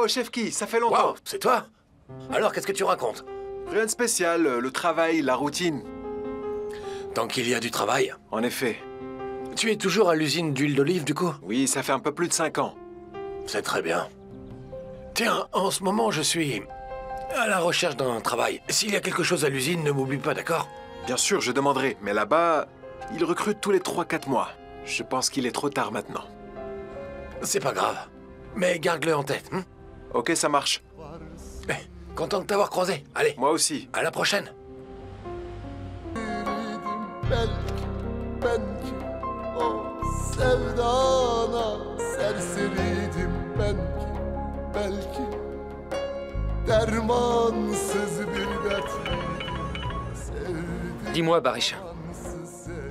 Oh, Chefki, ça fait longtemps. Wow, c'est toi? Alors, qu'est-ce que tu racontes? Rien de spécial, le travail, la routine. Tant qu'il y a du travail. En effet. Tu es toujours à l'usine d'huile d'olive, du coup? Oui, ça fait un peu plus de 5 ans. C'est très bien. Tiens, en ce moment, je suis à la recherche d'un travail. S'il y a quelque chose à l'usine, ne m'oublie pas, d'accord? Bien sûr, je demanderai, mais là-bas, ils recrutent tous les 3-4 mois. Je pense qu'il est trop tard maintenant. C'est pas grave. Mais garde-le en tête, hein? Ok, ça marche. Content de t'avoir croisé. Allez, Moi aussi. à la prochaine. Belki o sevdana serseriydim belki dermansız bir dertliydim sevdim. Dis-moi, Barish.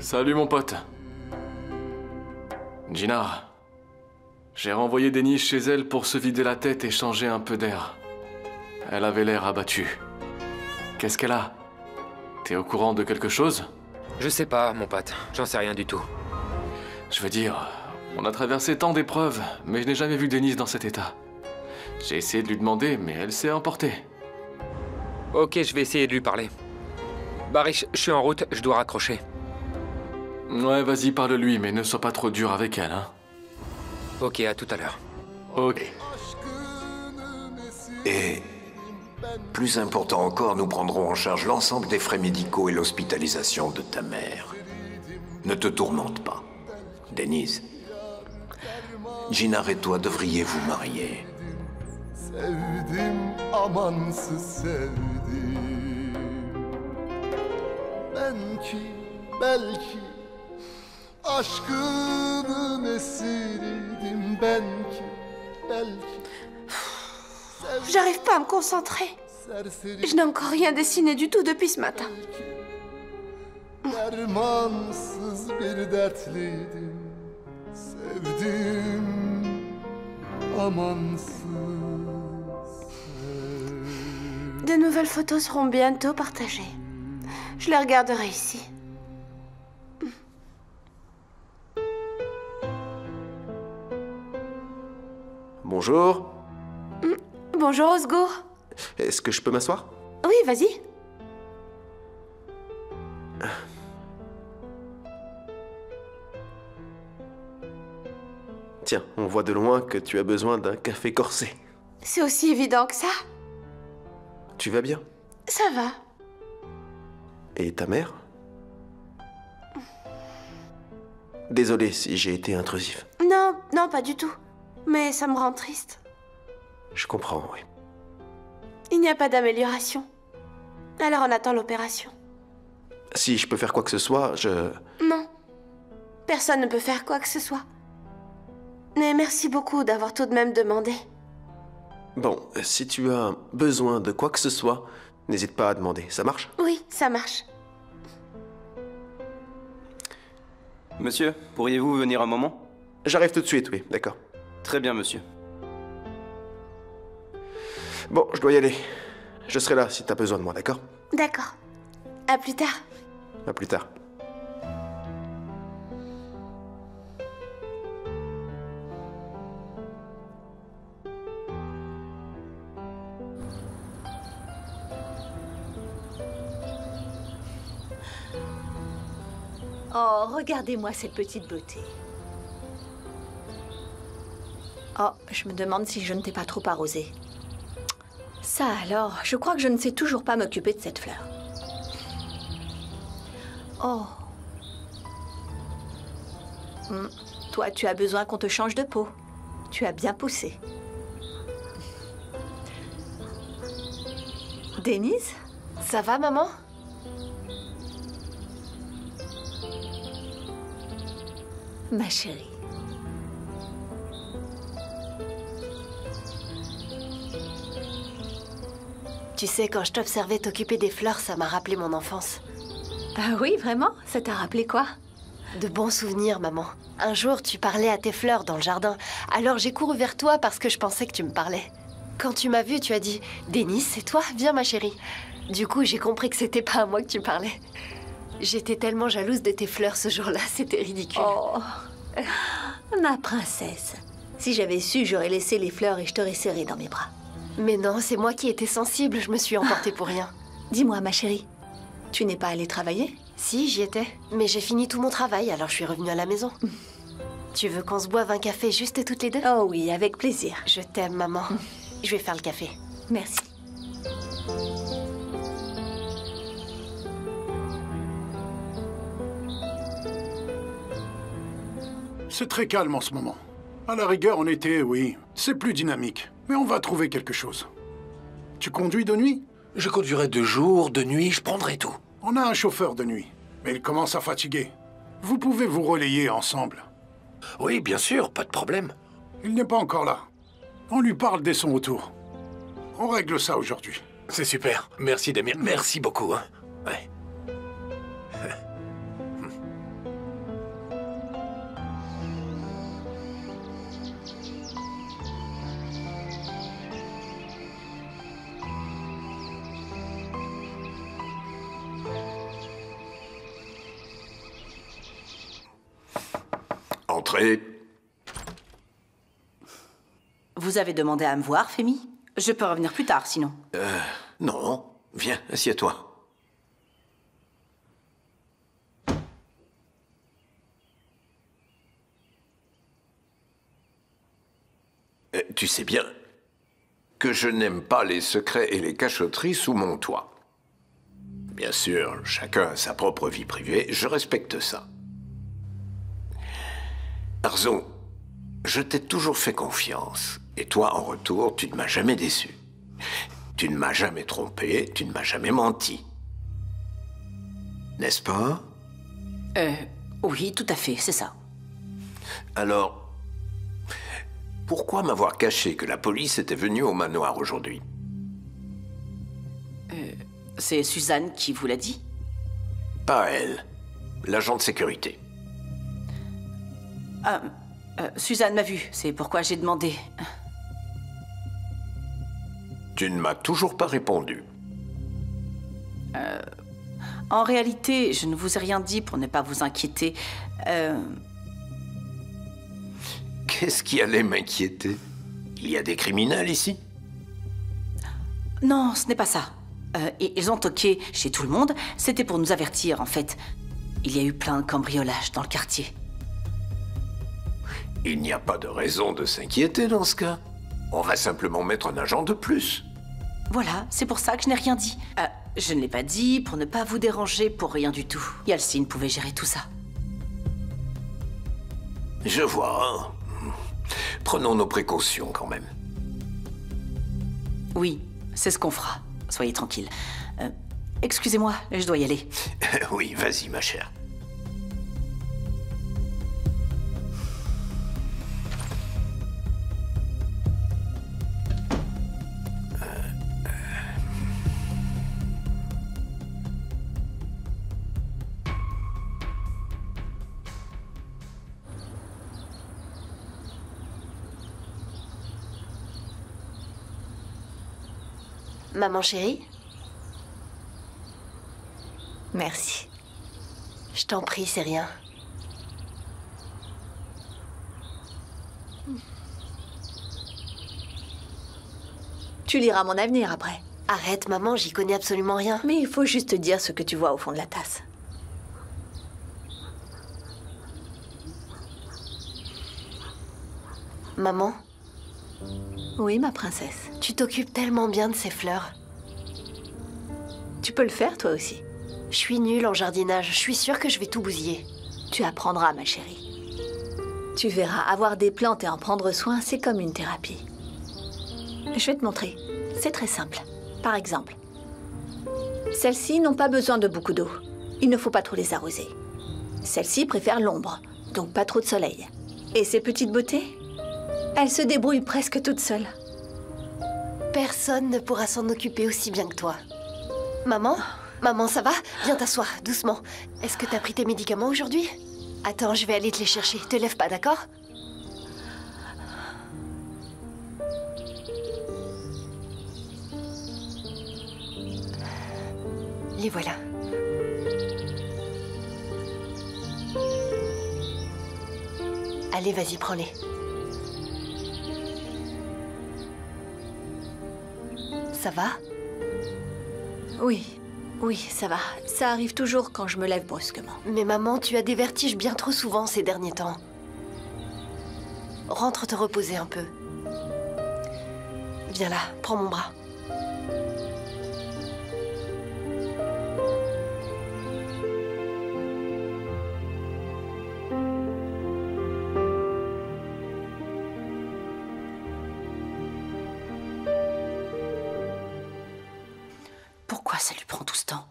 Salut mon pote. Gina, j'ai renvoyé Denise chez elle pour se vider la tête et changer un peu d'air. Elle avait l'air abattue. Qu'est-ce qu'elle a? T'es au courant de quelque chose? Je sais pas, mon pote. J'en sais rien du tout. Je veux dire, on a traversé tant d'épreuves, mais je n'ai jamais vu Denise dans cet état. J'ai essayé de lui demander, mais elle s'est emportée. Ok, je vais essayer de lui parler. Barish, je suis en route, je dois raccrocher. Ouais, vas-y, parle-lui, mais ne sois pas trop dur avec elle, hein. Ok, à tout à l'heure. Ok. Et, plus important encore, nous prendrons en charge l'ensemble des frais médicaux et l'hospitalisation de ta mère. Ne te tourmente pas, Denise. Gina et toi devriez vous marier. Sevdim amansız sevdim belki aşkının esiriydim belki J'arrive pas à me concentrer. Je n'ai encore rien dessiné du tout depuis ce matin. dermansız bir dertliydim sevdim amansız. De nouvelles photos seront bientôt partagées. Je les regarderai ici. Bonjour. Bonjour, Osgour. Est-ce que je peux m'asseoir? Oui, vas-y. Tiens, on voit de loin que tu as besoin d'un café corsé. C'est aussi évident que ça. Tu vas bien? Ça va. Et ta mère? Désolé si j'ai été intrusif. Non, non, pas du tout. Mais ça me rend triste. Je comprends, oui. Il n'y a pas d'amélioration. Alors on attend l'opération. Si je peux faire quoi que ce soit, Non. Personne ne peut faire quoi que ce soit. Mais merci beaucoup d'avoir tout de même demandé. Bon, si tu as besoin de quoi que ce soit, n'hésite pas à demander. Ça marche? Oui, ça marche. Monsieur, pourriez-vous venir un moment? J'arrive tout de suite, oui, d'accord. Très bien, monsieur. Bon, je dois y aller. Je serai là si t'as besoin de moi, d'accord? D'accord. À plus tard. À plus tard. Oh, regardez-moi cette petite beauté. Oh, je me demande si je ne t'ai pas trop arrosée. Ça alors, je crois que je ne sais toujours pas m'occuper de cette fleur. Oh. Toi, tu as besoin qu'on te change de peau. Tu as bien poussé. Denise? Ça va, maman? Ma chérie. Tu sais, quand je t'observais t'occuper des fleurs, ça m'a rappelé mon enfance. Ah oui, vraiment? Ça t'a rappelé quoi? De bons souvenirs, maman. Un jour, tu parlais à tes fleurs dans le jardin. Alors j'ai couru vers toi parce que je pensais que tu me parlais. Quand tu m'as vue, tu as dit « Denise, c'est toi? Viens, ma chérie. » Du coup, j'ai compris que c'était pas à moi que tu parlais. J'étais tellement jalouse de tes fleurs ce jour-là, c'était ridicule. Oh, ma princesse. Si j'avais su, j'aurais laissé les fleurs et je t'aurais serré dans mes bras. Mais non, c'est moi qui étais sensible, je me suis emportée pour rien. Dis-moi, ma chérie, tu n'es pas allée travailler? Si, j'y étais. Mais j'ai fini tout mon travail, alors je suis revenue à la maison. Tu veux qu'on se boive un café juste toutes les deux? Oh oui, avec plaisir. Je t'aime, maman. Je vais faire le café. Merci. C'est très calme en ce moment. À la rigueur, en été, oui, c'est plus dynamique. Mais on va trouver quelque chose. Tu conduis de nuit? Je conduirai de jour, de nuit, je prendrai tout. On a un chauffeur de nuit, mais il commence à fatiguer. Vous pouvez vous relayer ensemble. Oui, bien sûr, pas de problème. Il n'est pas encore là. On lui parle dès son retour. On règle ça aujourd'hui. C'est super. Merci, Damien. Merci beaucoup. Hein. Ouais. Entrez. Vous avez demandé à me voir, Fémi? Je peux revenir plus tard, sinon. Non. Viens, assieds-toi. Tu sais bien que je n'aime pas les secrets et les cachotteries sous mon toit. Bien sûr, chacun a sa propre vie privée, je respecte ça. Arzo, je t'ai toujours fait confiance. Et toi, en retour, tu ne m'as jamais déçu. Tu ne m'as jamais trompé, tu ne m'as jamais menti. N'est-ce pas? Oui, tout à fait, c'est ça. Alors, pourquoi m'avoir caché que la police était venue au manoir aujourd'hui? C'est Suzanne qui vous l'a dit? Pas elle. L'agent de sécurité. Suzanne m'a vu, c'est pourquoi j'ai demandé. Tu ne m'as toujours pas répondu. En réalité, je ne vous ai rien dit pour ne pas vous inquiéter. Qu'est-ce qui allait m'inquiéter? Il y a des criminels ici? Non, ce n'est pas ça. Ils ont toqué chez tout le monde. C'était pour nous avertir, en fait. Il y a eu plein de cambriolages dans le quartier. Il n'y a pas de raison de s'inquiéter dans ce cas. On va simplement mettre un agent de plus. Voilà, c'est pour ça que je n'ai rien dit. Je ne l'ai pas dit pour ne pas vous déranger, pour rien du tout. Yalcine pouvait gérer tout ça. Je vois. Prenons nos précautions quand même. Oui, c'est ce qu'on fera. Soyez tranquille. Excusez-moi, je dois y aller. Oui, vas-y, ma chère. Maman chérie? Merci. Je t'en prie, c'est rien. Tu liras mon avenir après. Arrête, maman, j'y connais absolument rien. Mais il faut juste dire ce que tu vois au fond de la tasse. Maman? Oui, ma princesse. Tu t'occupes tellement bien de ces fleurs. Tu peux le faire, toi aussi. Je suis nulle en jardinage. Je suis sûre que je vais tout bousiller. Tu apprendras, ma chérie. Tu verras, avoir des plantes et en prendre soin, c'est comme une thérapie. Je vais te montrer. C'est très simple. Par exemple, celles-ci n'ont pas besoin de beaucoup d'eau. Il ne faut pas trop les arroser. Celles-ci préfèrent l'ombre, donc pas trop de soleil. Et ces petites beautés, elles se débrouillent presque toutes seules. Personne ne pourra s'en occuper aussi bien que toi. Maman? Maman, ça va? Viens t'asseoir, doucement. Est-ce que t'as pris tes médicaments aujourd'hui? Attends, je vais aller te les chercher. Te lève pas, d'accord? Les voilà. Allez, vas-y, prends-les. ça va? Oui, oui, ça va. Ça arrive toujours quand je me lève brusquement. Mais maman, tu as des vertiges bien trop souvent ces derniers temps. Rentre te reposer un peu. Viens là, prends mon bras. Pourquoi ça lui prend tout ce temps?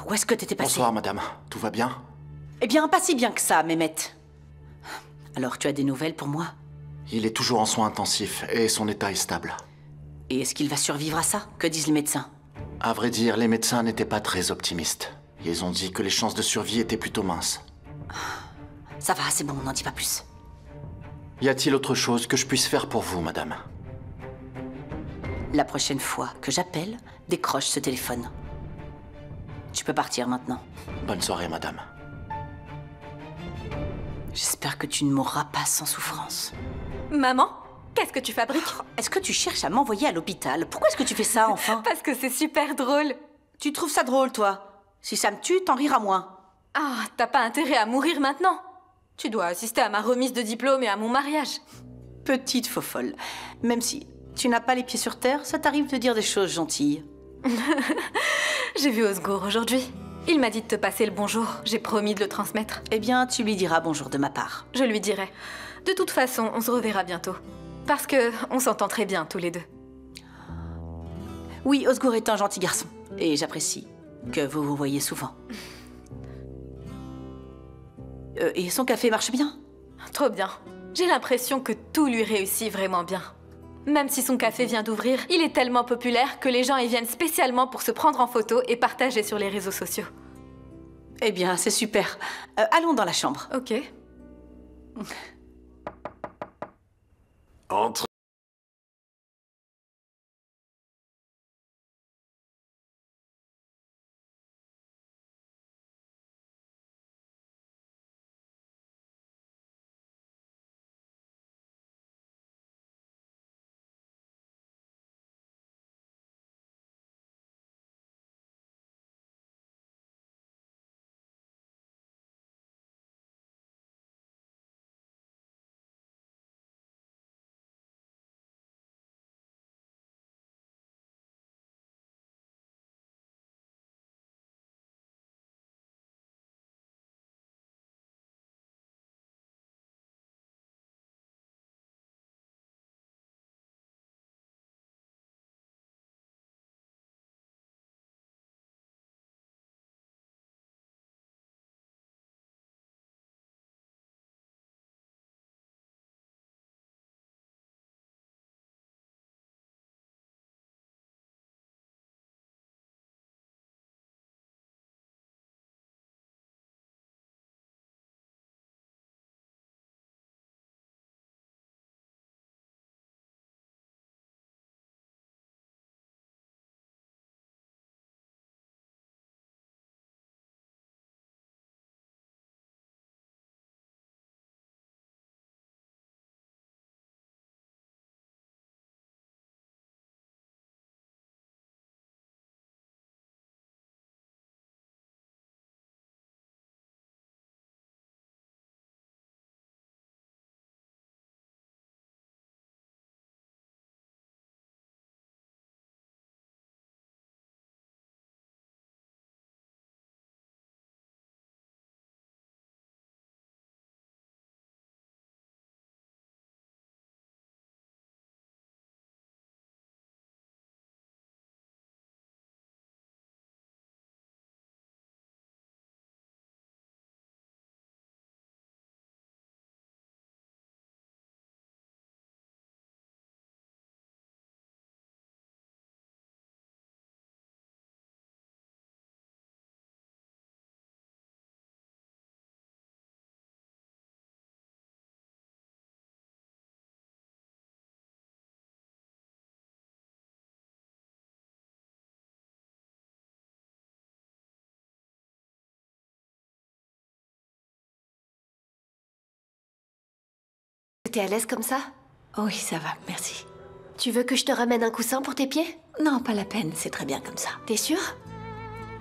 Où est-ce que t'étais passé? Bonsoir, madame. Tout va bien? Eh bien, pas si bien que ça, Mehmet. Alors, tu as des nouvelles pour moi? Il est toujours en soins intensifs et son état est stable. Et est-ce qu'il va survivre à ça? Que disent les médecins? À vrai dire, les médecins n'étaient pas très optimistes. Ils ont dit que les chances de survie étaient plutôt minces. Ça va, c'est bon, on n'en dit pas plus. Y a-t-il autre chose que je puisse faire pour vous, madame? La prochaine fois que j'appelle, décroche ce téléphone. Tu peux partir maintenant. Bonne soirée, madame. J'espère que tu ne mourras pas sans souffrance. Maman, qu'est-ce que tu fabriques? Est-ce que tu cherches à m'envoyer à l'hôpital? Pourquoi est-ce que tu fais ça, enfin? Parce que c'est super drôle. Tu trouves ça drôle, toi? Si ça me tue, t'en riras moins. Ah, t'as pas intérêt à mourir maintenant. Tu dois assister à ma remise de diplôme et à mon mariage. Petite faux folle. Même si tu n'as pas les pieds sur terre, ça t'arrive de dire des choses gentilles. J'ai vu Osgour aujourd'hui. Il m'a dit de te passer le bonjour. J'ai promis de le transmettre. Eh bien, tu lui diras bonjour de ma part. Je lui dirai. De toute façon, on se reverra bientôt. Parce que on s'entend très bien, tous les deux. Oui, Osgour est un gentil garçon. Et j'apprécie que vous vous voyez souvent. Et son café marche bien? Trop bien. J'ai l'impression que tout lui réussit vraiment bien. Même si son café vient d'ouvrir, il est tellement populaire que les gens y viennent spécialement pour se prendre en photo et partager sur les réseaux sociaux. Eh bien, c'est super. Allons dans la chambre. Ok. Entre. T'es à l'aise comme ça? Oui, ça va, merci. Tu veux que je te ramène un coussin pour tes pieds? Non, pas la peine, c'est très bien comme ça. T'es sûre?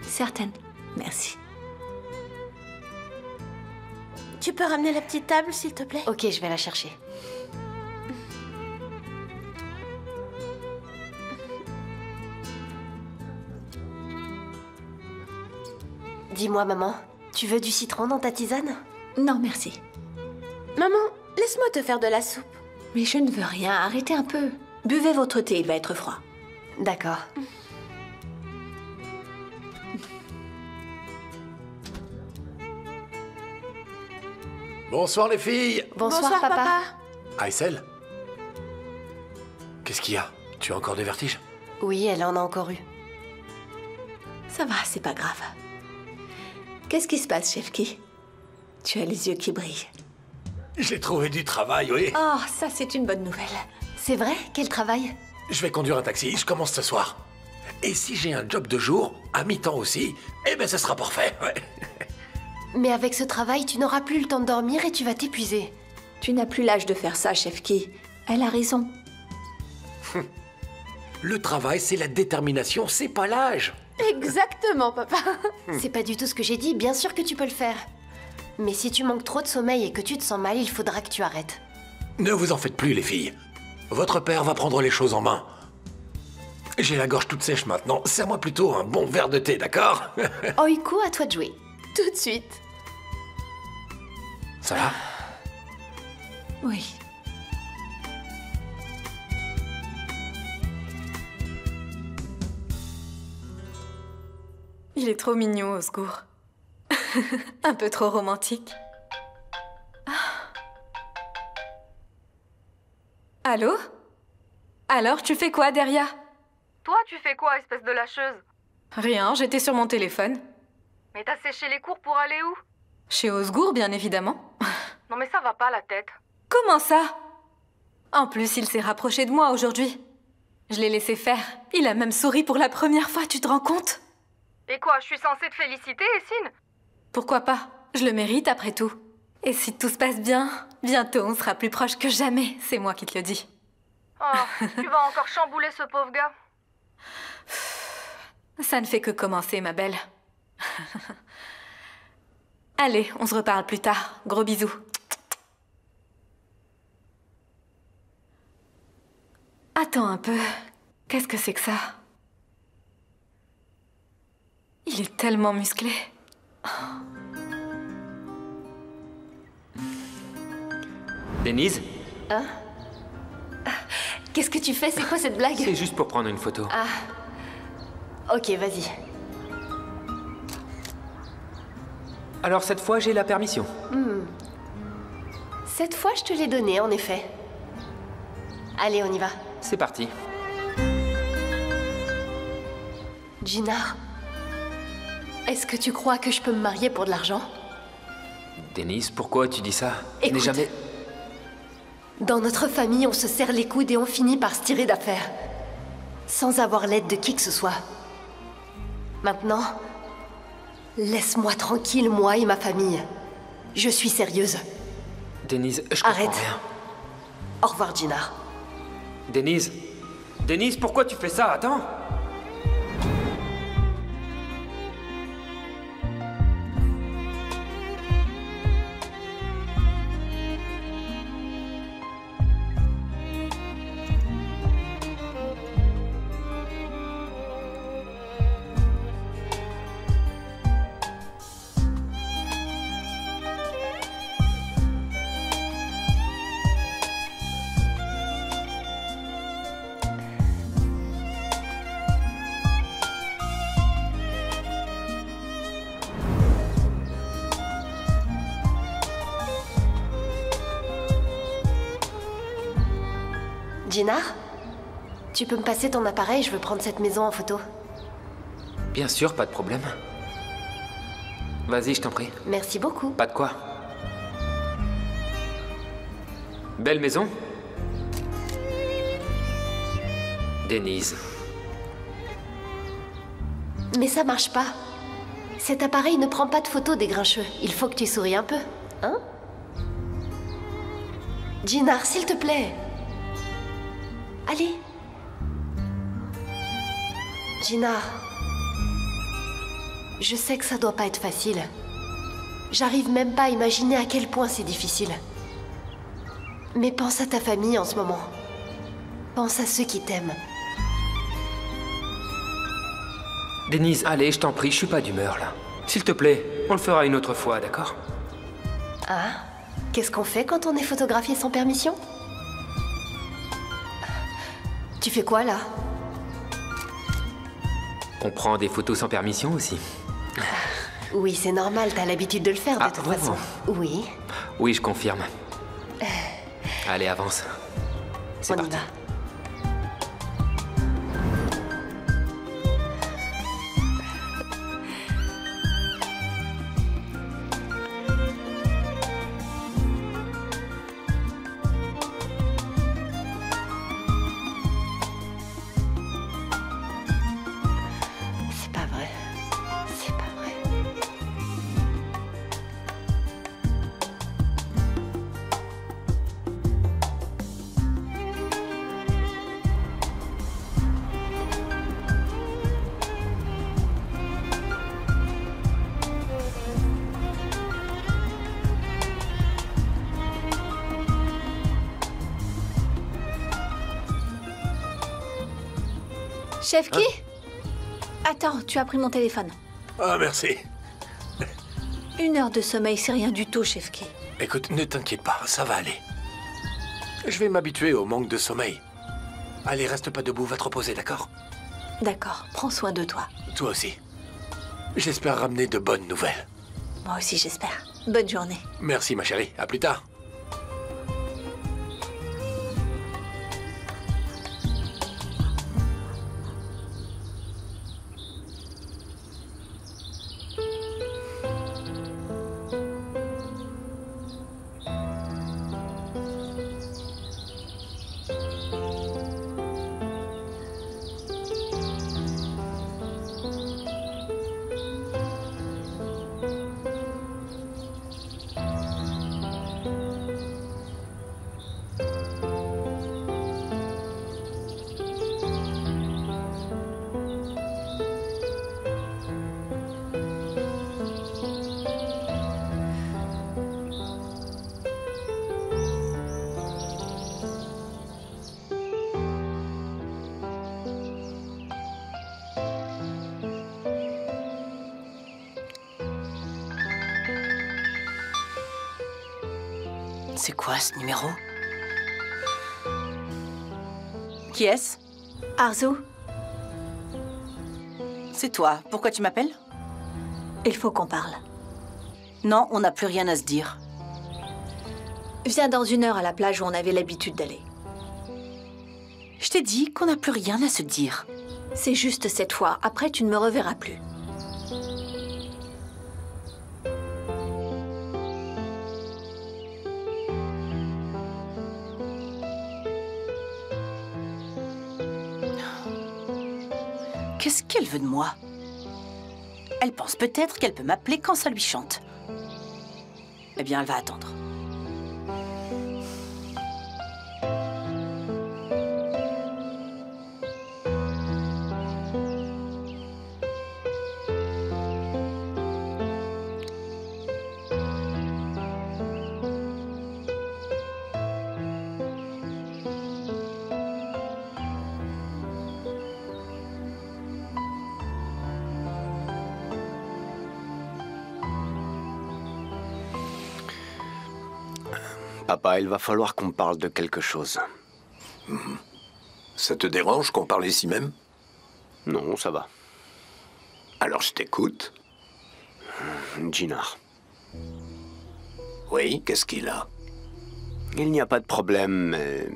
Certaine. Merci. Tu peux ramener la petite table, s'il te plaît? Ok, je vais la chercher. Dis-moi, maman, tu veux du citron dans ta tisane? Non, merci. Maman, laisse-moi te faire de la soupe. Mais je ne veux rien, arrêtez un peu. Buvez votre thé, il va être froid. D'accord. Bonsoir les filles. Bonsoir, papa. Aïssel? Qu'est-ce qu'il y a? Tu as encore des vertiges? Oui, elle en a encore eu. Ça va, c'est pas grave. Qu'est-ce qui se passe, Shefki? Tu as les yeux qui brillent. J'ai trouvé du travail, oui. Oh, ça c'est une bonne nouvelle. C'est vrai? Quel travail? Je vais conduire un taxi, je commence ce soir. Et si j'ai un job de jour, à mi-temps aussi, eh ben ce sera parfait, ouais. Mais avec ce travail, tu n'auras plus le temps de dormir et tu vas t'épuiser. Tu n'as plus l'âge de faire ça, Shefki. Elle a raison. Le travail, c'est la détermination, c'est pas l'âge. Exactement, papa. C'est pas du tout ce que j'ai dit, bien sûr que tu peux le faire. Mais si tu manques trop de sommeil et que tu te sens mal, il faudra que tu arrêtes. Ne vous en faites plus, les filles. Votre père va prendre les choses en main. J'ai la gorge toute sèche maintenant. Serre-moi plutôt un bon verre de thé, d'accord? Oiku, à toi de jouer. Tout de suite. Ça va? Oui. Il est trop mignon, Osgour. Un peu trop romantique. Allô? Alors, tu fais quoi, Deria? Toi, tu fais quoi, espèce de lâcheuse? Rien, j'étais sur mon téléphone. Mais t'as séché les cours pour aller où? Chez Osgour, bien évidemment. Non mais ça va pas, la tête. Comment ça? En plus, il s'est rapproché de moi aujourd'hui. Je l'ai laissé faire. Il a même souri pour la première fois, tu te rends compte? Et quoi, je suis censée te féliciter, Essine? Pourquoi pas? Je le mérite après tout. Et si tout se passe bien, bientôt on sera plus proches que jamais, c'est moi qui te le dis. Oh, tu vas encore chambouler ce pauvre gars? Ça ne fait que commencer, ma belle. Allez, on se reparle plus tard. Gros bisous. Attends un peu. Qu'est-ce que c'est que ça? Il est tellement musclé. Denise? Hein? Qu'est-ce que tu fais? C'est quoi cette blague? C'est juste pour prendre une photo. Ah. Ok, vas-y. Alors cette fois, j'ai la permission. Cette fois, je te l'ai donnée, en effet. Allez, on y va. C'est parti. Jinar, est-ce que tu crois que je peux me marier pour de l'argent? Denise, pourquoi tu dis ça? Je n'ai Écoute. jamais... Dans notre famille, on se serre les coudes et on finit par se tirer d'affaire. Sans avoir l'aide de qui que ce soit. Maintenant, laisse-moi tranquille, moi et ma famille. Je suis sérieuse. Denise, je comprends Arrête. rien. Au revoir, Jinar. Denise? Denise, pourquoi tu fais ça? Attends. Jinar, tu peux me passer ton appareil? Je veux prendre cette maison en photo. Bien sûr, pas de problème. Vas-y, je t'en prie. Merci beaucoup. Pas de quoi. Belle maison? Denise. Mais ça marche pas. Cet appareil ne prend pas de photos des grincheux. Il faut que tu souris un peu, hein? Jinar, s'il te plaît. Allez, Gina, je sais que ça doit pas être facile. J'arrive même pas à imaginer à quel point c'est difficile. Mais pense à ta famille en ce moment. Pense à ceux qui t'aiment. Denise, allez, je t'en prie, je suis pas d'humeur là. S'il te plaît, on le fera une autre fois, d'accord? Ah, qu'est-ce qu'on fait quand on est photographié sans permission? Tu fais quoi là? On prend des photos sans permission aussi. Oui, c'est normal, t'as l'habitude de le faire de toute façon. Oui. Oui, je confirme. Allez, avance. C'est parti. On y va. C'est pas vrai. C'est pas vrai. Chef qui? Attends, tu as pris mon téléphone. Ah, merci. 1 heure de sommeil, c'est rien du tout, Chef qui. Écoute, ne t'inquiète pas, ça va aller. Je vais m'habituer au manque de sommeil. Allez, reste pas debout, va te reposer, d'accord? D'accord, prends soin de toi. Toi aussi. J'espère ramener de bonnes nouvelles. Moi aussi, j'espère. Bonne journée. Merci, ma chérie. À plus tard. C'est quoi ce numéro? Qui est-ce? Arzu. C'est toi. Pourquoi tu m'appelles? Il faut qu'on parle. Non, on n'a plus rien à se dire. Viens dans 1 heure à la plage où on avait l'habitude d'aller. Je t'ai dit qu'on n'a plus rien à se dire. C'est juste cette fois. Après, tu ne me reverras plus. Qu'est-ce qu'elle veut de moi? Elle pense peut-être qu'elle peut m'appeler quand ça lui chante. Eh bien, elle va attendre. Papa, il va falloir qu'on parle de quelque chose. Ça te dérange qu'on parle ici même? Non, ça va. Alors je t'écoute. Jinar. Oui, qu'est-ce qu'il a? Il n'y a pas de problème, mais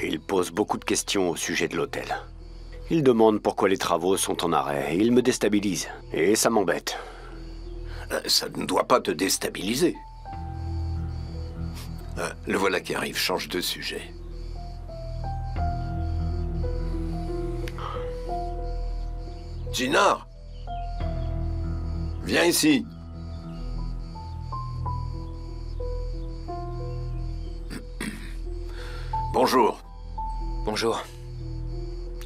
il pose beaucoup de questions au sujet de l'hôtel. Il demande pourquoi les travaux sont en arrêt. Il me déstabilise, et ça m'embête. Ça ne doit pas te déstabiliser. Le voilà qui arrive, change de sujet. Jinar, viens ici. Bonjour. Bonjour.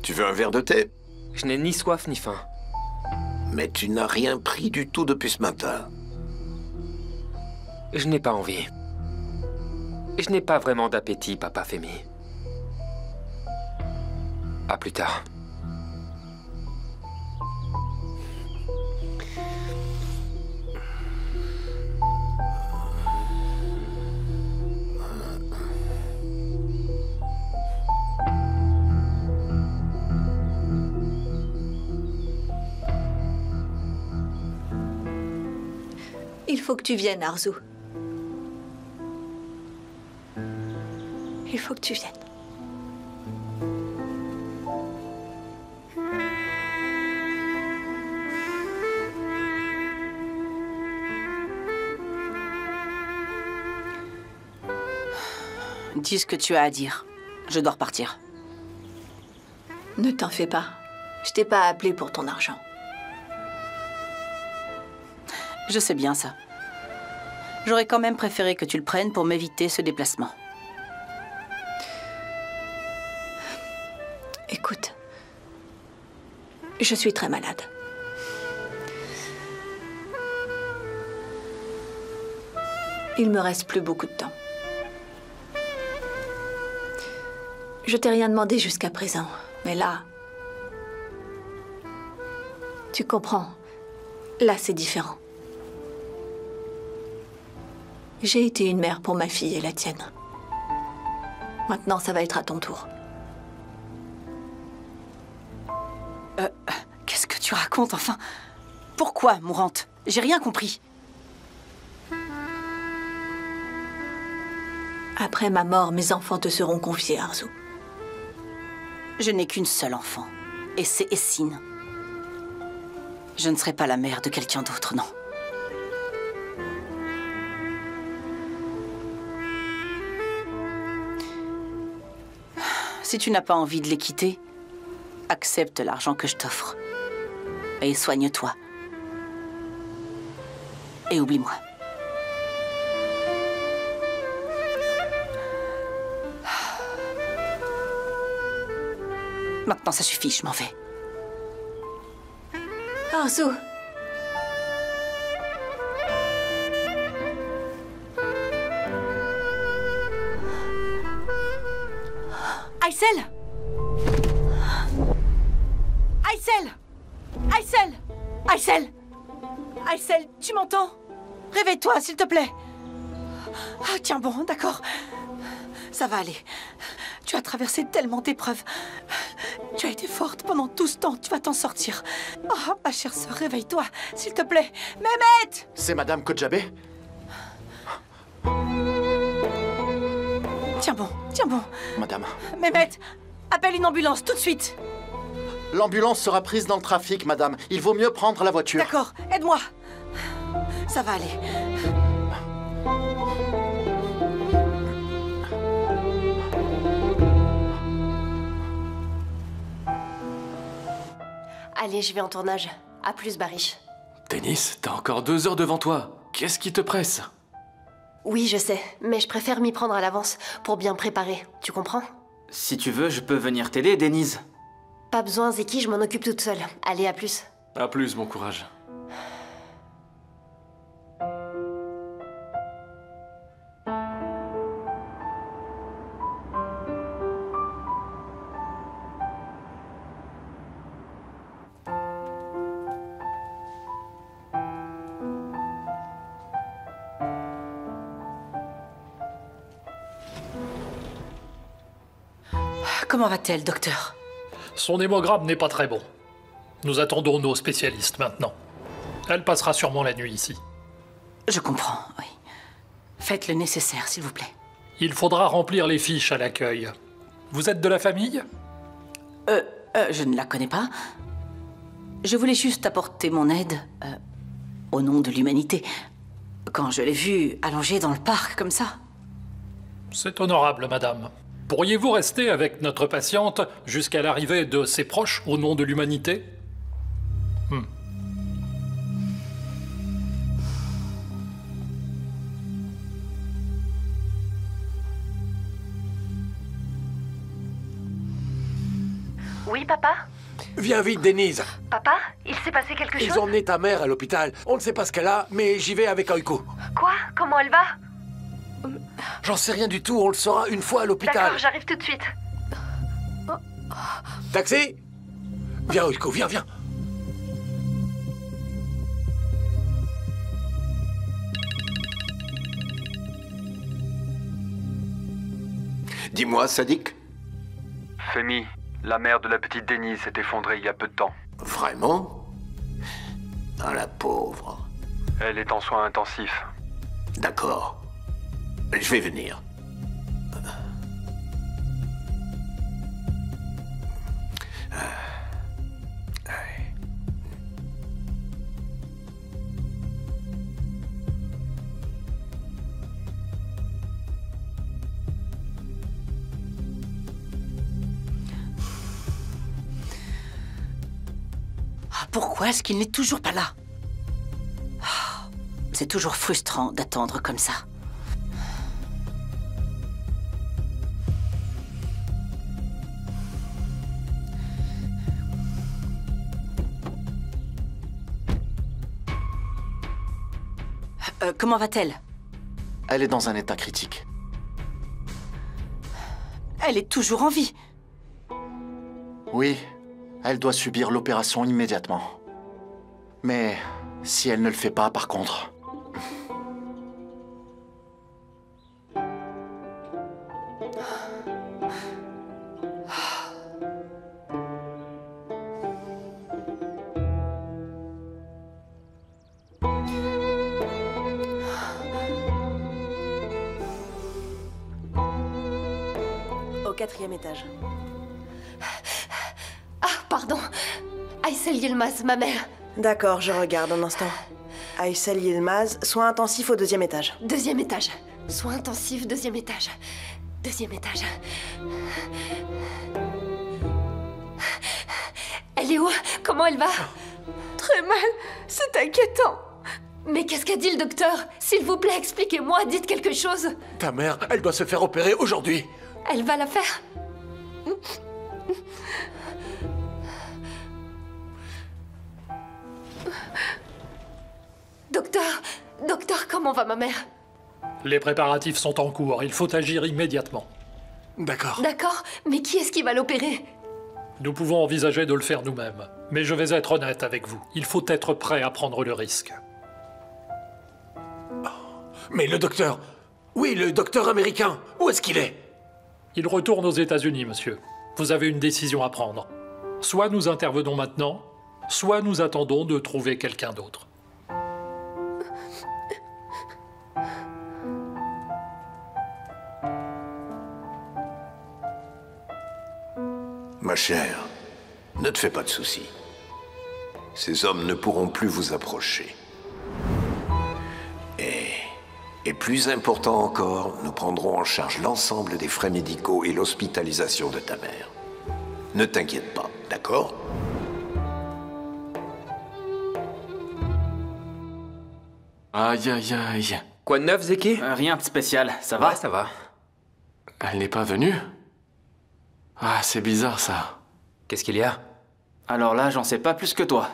Tu veux un verre de thé? Je n'ai ni soif ni faim. Mais tu n'as rien pris du tout depuis ce matin. Je n'ai pas envie. Je n'ai pas vraiment d'appétit, papa Femi. À plus tard. Il faut que tu viennes, Arzu. Il faut que tu viennes. Dis ce que tu as à dire. Je dois repartir. Ne t'en fais pas. Je t'ai pas appelé pour ton argent. Je sais bien ça. J'aurais quand même préféré que tu le prennes pour m'éviter ce déplacement. Écoute, je suis très malade. Il me reste plus beaucoup de temps. Je t'ai rien demandé jusqu'à présent, mais là... Tu comprends. Là, c'est différent. J'ai été une mère pour ma fille et la tienne. Maintenant, ça va être à ton tour. Qu'est-ce que tu racontes, enfin? Pourquoi, mourante? J'ai rien compris. Après ma mort, mes enfants te seront confiés, Arzu. Je n'ai qu'une seule enfant, et c'est Essine. Je ne serai pas la mère de quelqu'un d'autre, non. Si tu n'as pas envie de les quitter, accepte l'argent que je t'offre. Et soigne-toi. Et oublie-moi. Maintenant, ça suffit, je m'en vais. Arzu. Aysel! Aysel! Aysel! Aysel! Aysel, tu m'entends? Réveille-toi, s'il te plaît. Ah, tiens bon, d'accord. Ça va aller. Tu as traversé tellement d'épreuves. Tu as été forte pendant tout ce temps. Tu vas t'en sortir. Oh, ma chère sœur, réveille-toi, s'il te plaît. Mehmet! C'est Madame Kodjabé? Tiens bon, tiens bon. Madame. Mehmet, appelle une ambulance tout de suite. L'ambulance sera prise dans le trafic, madame. Il vaut mieux prendre la voiture. D'accord, aide-moi. Ça va aller. Allez, je vais en tournage. À plus, Barish. Denis, t'as encore 2 heures devant toi. Qu'est-ce qui te presse? Oui, je sais, mais je préfère m'y prendre à l'avance, pour bien préparer. Tu comprends? Si tu veux, je peux venir t'aider, Denise. Pas besoin, Zeki, je m'en occupe toute seule. Allez, à plus. À plus, bon courage. Comment va-t-elle, docteur? Son hémogramme n'est pas très bon. Nous attendons nos spécialistes maintenant. Elle passera sûrement la nuit ici. Je comprends, oui. Faites le nécessaire, s'il vous plaît. Il faudra remplir les fiches à l'accueil. Vous êtes de la famille? Je ne la connais pas. Je voulais juste apporter mon aide, au nom de l'humanité, quand je l'ai vue allongée dans le parc, comme ça. C'est honorable, madame. Pourriez-vous rester avec notre patiente jusqu'à l'arrivée de ses proches au nom de l'humanité? Oui, papa? Viens vite, Denise. Papa, il s'est passé quelque chose? Ils ont emmené ta mère à l'hôpital. On ne sait pas ce qu'elle a, mais j'y vais avec Oiko. Quoi? Comment elle va? J'en sais rien du tout, on le saura une fois à l'hôpital. D'accord, j'arrive tout de suite. Taxi? Viens, Oiko, viens, viens. Dis-moi, Sadik. Femi, la mère de la petite Denise s'est effondrée il y a peu de temps. Vraiment? Ah, la pauvre. Elle est en soins intensifs. D'accord. Je vais venir. Pourquoi est-ce qu'il n'est toujours pas là? C'est toujours frustrant d'attendre comme ça. Comment va-t-elle? Elle est dans un état critique. Elle est toujours en vie. Oui, elle doit subir l'opération immédiatement. Mais si elle ne le fait pas, par contre... Au 4e étage. Ah, pardon. Aysel Yilmaz, ma mère. D'accord, je regarde un instant. Aysel Yilmaz, soins intensifs au 2e étage. 2e étage. Soins intensifs, 2e étage. 2e étage. Elle est où? Comment elle va? Très mal. C'est inquiétant. Mais qu'est-ce qu'a dit le docteur? S'il vous plaît, expliquez-moi, dites quelque chose. Ta mère, elle doit se faire opérer aujourd'hui. Elle va la faire? Docteur, comment va ma mère? Les préparatifs sont en cours, il faut agir immédiatement. D'accord. D'accord, mais qui est-ce qui va l'opérer? Nous pouvons envisager de le faire nous-mêmes. Mais je vais être honnête avec vous, il faut être prêt à prendre le risque. Mais le docteur... Oui, le docteur américain, où est-ce qu'il est? Il retourne aux États-Unis, monsieur. Vous avez une décision à prendre. Soit nous intervenons maintenant, soit nous attendons de trouver quelqu'un d'autre. Ma chère, ne te fais pas de soucis. Ces hommes ne pourront plus vous approcher. Et plus important encore, nous prendrons en charge l'ensemble des frais médicaux et l'hospitalisation de ta mère. Ne t'inquiète pas, d'accord? Aïe, aïe, aïe. Quoi de neuf, Zeki? Rien de spécial, ça va? Ouais, ça va. Elle n'est pas venue? Ah, c'est bizarre, ça. Qu'est-ce qu'il y a? Alors là, j'en sais pas plus que toi.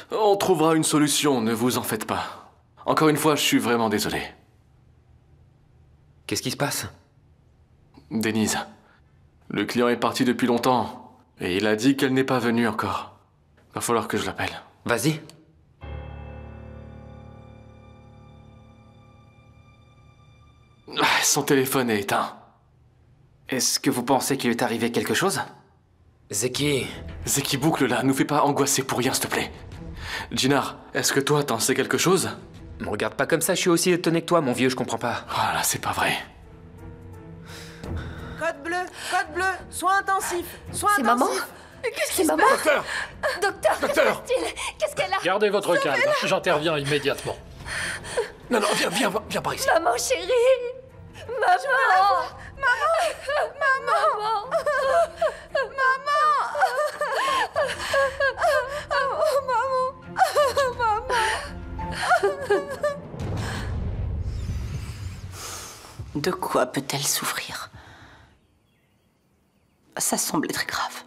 On trouvera une solution, ne vous en faites pas. Encore une fois, je suis vraiment désolé. Qu'est-ce qui se passe? Denise, le client est parti depuis longtemps, et il a dit qu'elle n'est pas venue encore. Va falloir que je l'appelle. Vas-y. Son téléphone est éteint. Est-ce que vous pensez qu'il est arrivé quelque chose? Zeki... Zeki, boucle là, nous fais pas angoisser pour rien, s'il te plaît. Jinar, est-ce que toi, t'en sais quelque chose? Me regarde pas comme ça, je suis aussi étonné que toi, mon vieux, je comprends pas. Ah là, c'est pas vrai. Code bleu, soins intensifs, soins C'est intensifs. maman? Qu'est-ce qui se passe? Docteur, que se passe-t-il? Qu'est-ce qu'elle a? Gardez votre calme, j'interviens immédiatement. Non, viens par ici. Maman chérie! Maman! De quoi peut-elle souffrir? Ça semblait très grave.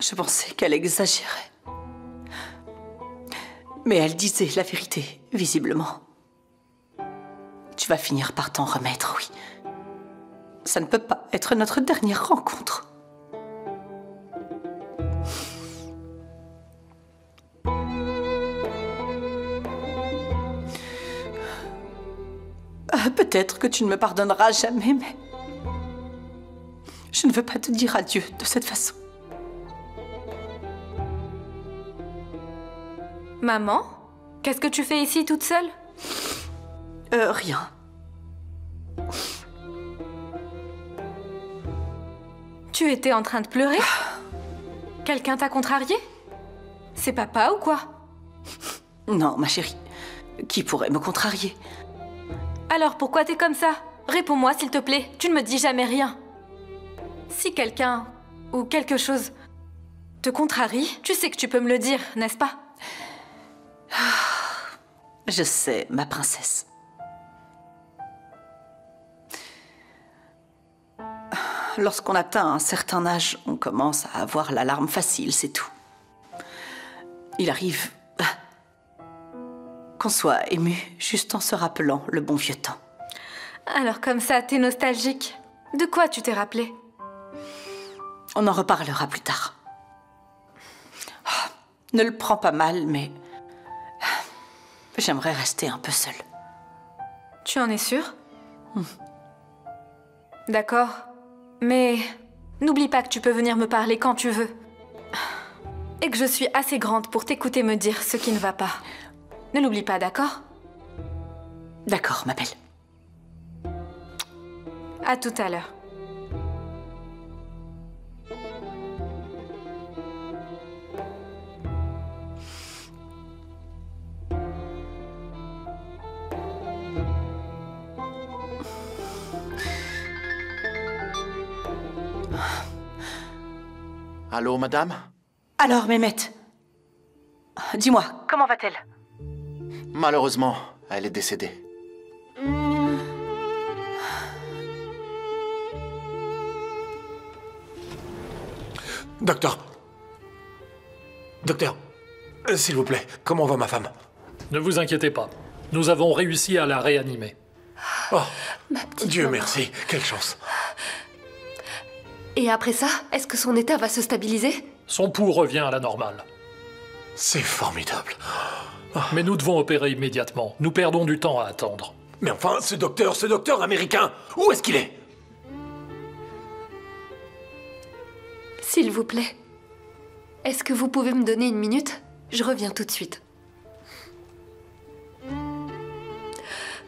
Je pensais qu'elle exagérait. Mais elle disait la vérité, visiblement. Tu vas finir par t'en remettre, oui. Ça ne peut pas être notre dernière rencontre. Peut-être que tu ne me pardonneras jamais, mais... je ne veux pas te dire adieu de cette façon. Maman, qu'est-ce que tu fais ici toute seule? Rien. Tu étais en train de pleurer? Quelqu'un t'a contrarié? C'est papa ou quoi? Non, ma chérie. Qui pourrait me contrarier? Alors pourquoi t'es comme ça? Réponds-moi s'il te plaît, tu ne me dis jamais rien. Si quelqu'un ou quelque chose te contrarie, tu sais que tu peux me le dire, n'est-ce pas? Je sais, ma princesse. Lorsqu'on atteint un certain âge, on commence à avoir l'alarme facile, c'est tout. Il arrive qu'on soit ému juste en se rappelant le bon vieux temps. Alors comme ça, t'es nostalgique. De quoi tu t'es rappelé? On en reparlera plus tard. Ne le prends pas mal, mais... j'aimerais rester un peu seule. Tu en es sûre? D'accord. Mais n'oublie pas que tu peux venir me parler quand tu veux. Et que je suis assez grande pour t'écouter me dire ce qui ne va pas. Ne l'oublie pas, d'accord? D'accord, ma belle. À tout à l'heure. Allô, madame? Alors, Mehmet, dis-moi, comment va-t-elle? Malheureusement, elle est décédée. Docteur, s'il vous plaît, comment va ma femme? Ne vous inquiétez pas. Nous avons réussi à la réanimer. Oh, Dieu merci, quelle chance. Et après ça, est-ce que son état va se stabiliser? Son pouls revient à la normale. C'est formidable. Mais nous devons opérer immédiatement. Nous perdons du temps à attendre. Mais enfin, ce docteur américain, où est-ce qu'il est? S'il vous plaît, est-ce que vous pouvez me donner une minute? Je reviens tout de suite.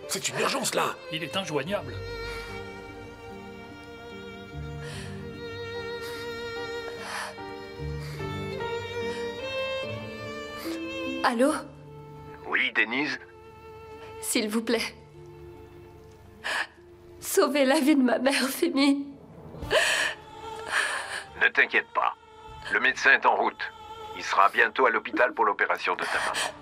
C'est une urgence, là. Il est injoignable. Allô? Oui, Denise? S'il vous plaît. Sauvez la vie de ma mère, Femi. Ne t'inquiète pas. Le médecin est en route. Il sera bientôt à l'hôpital pour l'opération de ta maman.